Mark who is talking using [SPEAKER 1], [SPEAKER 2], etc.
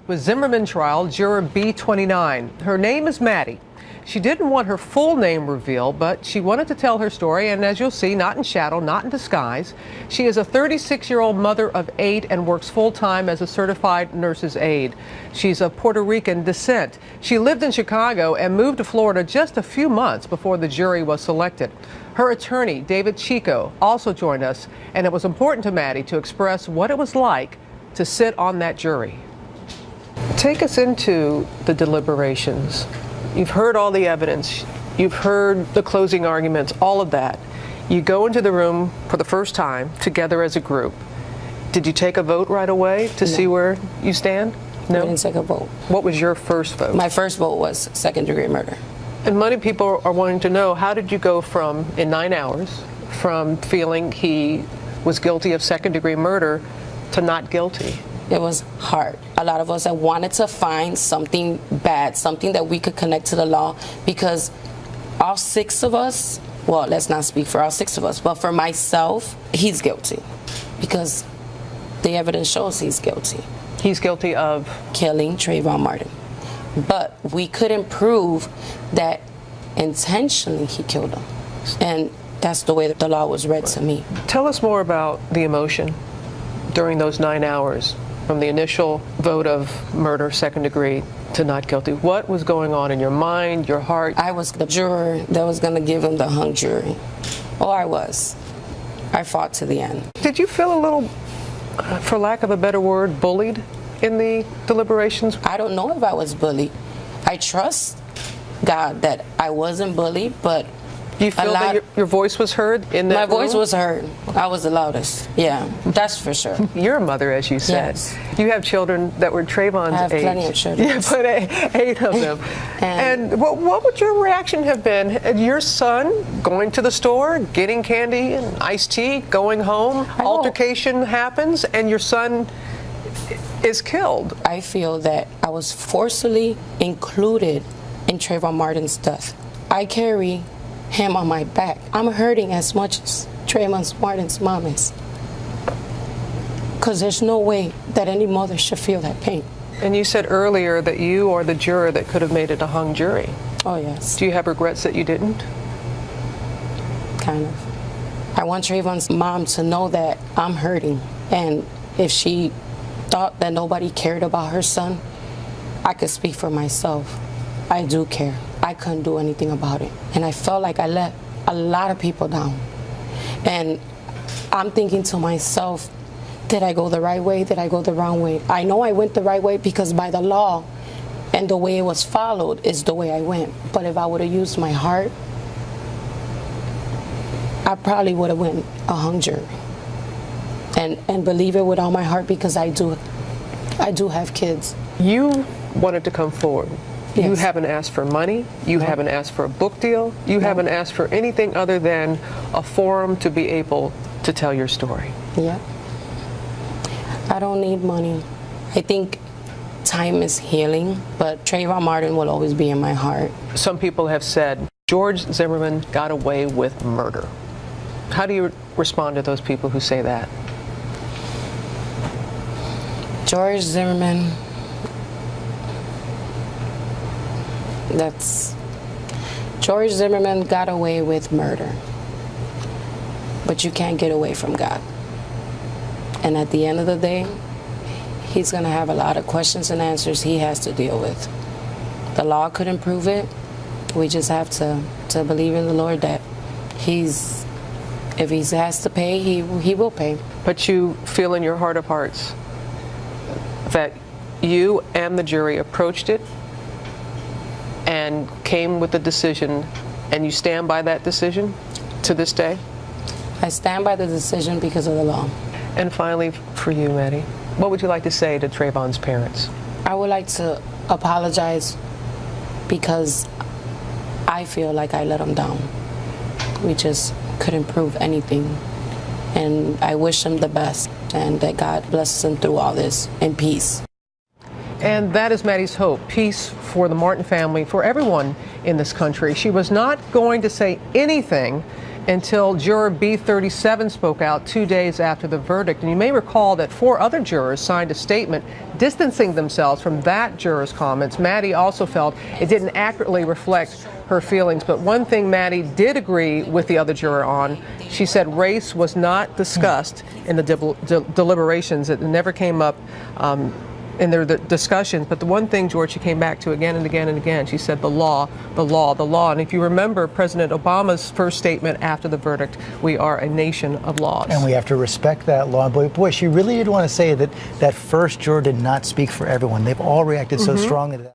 [SPEAKER 1] With Zimmerman trial, Juror B29. Her name is Maddie. She didn't want her full name revealed, but she wanted to tell her story, and as you'll see, not in shadow, not in disguise. She is a 36-year-old mother of 8 and works full-time as a certified nurse's aide. She's of Puerto Rican descent. She lived in Chicago and moved to Florida just a few months before the jury was selected. Her attorney, David Chico, also joined us, and it was important to Maddie to express what it was like to sit on that jury. Take us into the deliberations. You've heard all the evidence. You've heard the closing arguments, all of that. You go into the room for the first time together as a group. Did you take a vote right away to see where you stand? No?
[SPEAKER 2] I didn't take a vote.
[SPEAKER 1] What was your first vote?
[SPEAKER 2] My first vote was second-degree murder.
[SPEAKER 1] And many people are wanting to know, how did you go from, in 9 hours, from feeling he was guilty of second-degree murder to not guilty?
[SPEAKER 2] It was hard. A lot of us that wanted to find something bad, something that we could connect to the law, because all 6 of us, well, let's not speak for all 6 of us, but for myself, he's guilty because the evidence shows he's guilty.
[SPEAKER 1] He's guilty of?
[SPEAKER 2] Killing Trayvon Martin. But we couldn't prove that intentionally he killed him. And that's the way that the law was read to me.
[SPEAKER 1] Tell us more about the emotion during those 9 hours. From the initial vote of murder, second degree, to not guilty. What was going on in your mind, your heart?
[SPEAKER 2] I was the juror that was going to give him the hung jury. Oh, I was. I fought to the end.
[SPEAKER 1] Did you feel a little, for lack of a better word, bullied in the deliberations?
[SPEAKER 2] I don't know if I was bullied. I trust God that I wasn't bullied, but
[SPEAKER 1] do you feel that your voice was heard in that
[SPEAKER 2] My
[SPEAKER 1] room?
[SPEAKER 2] voice was heard. I was the loudest. Yeah, that's for sure.
[SPEAKER 1] You're a mother, as you said.
[SPEAKER 2] Yes.
[SPEAKER 1] You have children that were Trayvon's age.
[SPEAKER 2] I have plenty of children.
[SPEAKER 1] Yeah, but 8 of them. and what would your reaction have been? Your son going to the store, getting candy and iced tea, going home, altercation happens, and your son is killed.
[SPEAKER 2] I feel that I was forcibly included in Trayvon Martin's death. I carry him on my back. I'm hurting as much as Trayvon Martin's mom is. Because there's no way that any mother should feel that pain.
[SPEAKER 1] And you said earlier that you are the juror that could have made it a hung jury.
[SPEAKER 2] Oh, yes.
[SPEAKER 1] Do you have regrets that you didn't?
[SPEAKER 2] Kind of. I want Trayvon's mom to know that I'm hurting. And if she thought that nobody cared about her son, I could speak for myself. I do care. I couldn't do anything about it. And I felt like I let a lot of people down. And I'm thinking to myself, did I go the right way? Did I go the wrong way? I know I went the right way because by the law and the way it was followed is the way I went. But if I would have used my heart, I probably would have went a hung jury. And believe it with all my heart, because I do have kids.
[SPEAKER 1] You wanted to come forward.
[SPEAKER 2] Yes.
[SPEAKER 1] You haven't asked for money. You haven't asked for a book deal. You haven't asked for anything other than a forum to be able to tell your story.
[SPEAKER 2] Yeah. I don't need money. I think time is healing, but Trayvon Martin will always be in my heart.
[SPEAKER 1] Some people have said George Zimmerman got away with murder. How do you respond to those people who say that?
[SPEAKER 2] George Zimmerman, George Zimmerman got away with murder, but you can't get away from God. And at the end of the day, he's going to have a lot of questions and answers he has to deal with. The law couldn't prove it. We just have to believe in the Lord that if he has to pay, he will pay.
[SPEAKER 1] But you feel in your heart of hearts that you and the jury approached it and came with the decision, and you stand by that decision to this day?
[SPEAKER 2] I stand by the decision because of the law.
[SPEAKER 1] And finally, for you, Maddie, what would you like to say to Trayvon's parents?
[SPEAKER 2] I would like to apologize because I feel like I let them down. We just couldn't prove anything. And I wish them the best and that God blesses them through all this in peace.
[SPEAKER 1] And that is Maddie's hope, peace for the Martin family, for everyone in this country. She was not going to say anything until juror B37 spoke out 2 days after the verdict. And you may recall that 4 other jurors signed a statement distancing themselves from that juror's comments. Maddie also felt it didn't accurately reflect her feelings. But one thing Maddie did agree with the other juror on, she said race was not discussed in the deliberations. It never came up in their discussions. But the one thing, George, she came back to again and again and again, she said the law, the law, the law. And if you remember President Obama's first statement after the verdict, we are a nation of laws. And
[SPEAKER 3] we have to respect that law. Boy, she really did want to say that that first juror did not speak for everyone. They've all reacted so strongly to that.